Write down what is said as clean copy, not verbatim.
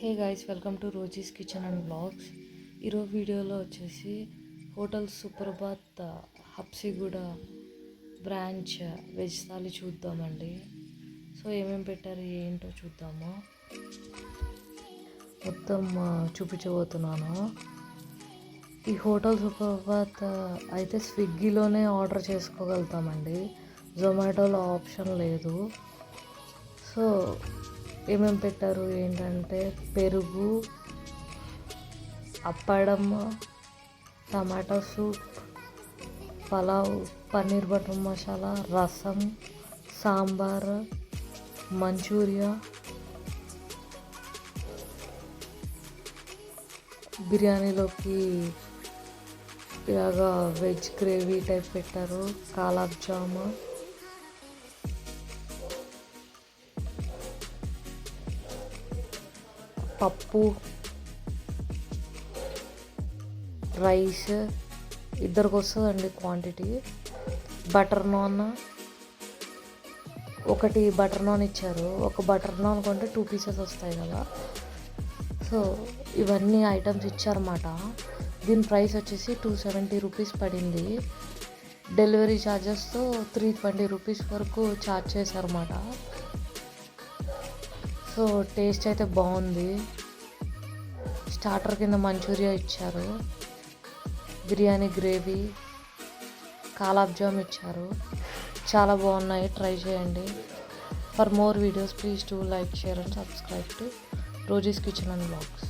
Hey guys, welcome to Rosie's kitchen and blogs. ఈరోజు వీడియోలో వచ్చేసి hotel Suprabhat Habsiguda branch veg thali చూద్దామండి. సో ఏమేమి పెట్టారు ఏంటో చూద్దాము. మొత్తం చూపించబోతున్నాను. ఈ హోటల్ సుప్రభాత్ అయితే స్విగ్గీలోనే ఆర్డర్ చేసుకోగలుగుతామండి. జొమాటోలో ఆప్షన్ లేదు. సో ఏమేమి పెట్టారు ఏంటంటే పెరుగు, అప్పడం, tomato soup, pulao, paneer butter masala, rasam, sambar, Manchuria, బిర్యానీలోకి ఇలాగా వెజ్ గ్రేవీ టైప్ పెట్టారు, కాలాబ్ జామ్, పప్పు, రైస్ ఇద్దరికి వస్తుందండి క్వాంటిటీ. బటర్ నాన్, ఒకటి బటర్ నాన్ ఇచ్చారు. ఒక బటర్ నాన్ కొంటే 2 పీసెస్ వస్తాయి కదా. సో ఇవన్నీ ఐటమ్స్ ఇచ్చారన్నమాట. దీని ప్రైస్ వచ్చేసి 270 రూపీస్ పడింది. డెలివరీ ఛార్జెస్తో 320 రూపీస్ వరకు ఛార్జ్ చేశారన్నమాట. సో టేస్ట్ అయితే బాగుంది. స్టార్టర్ కింద మంచూరియా ఇచ్చారు, బిర్యానీ గ్రేవీ, కాలాబ్ జామ్ ఇచ్చారు. చాలా బాగున్నాయి, ట్రై చేయండి. For more videos please do like, share and subscribe to Rosie's kitchen and blogs.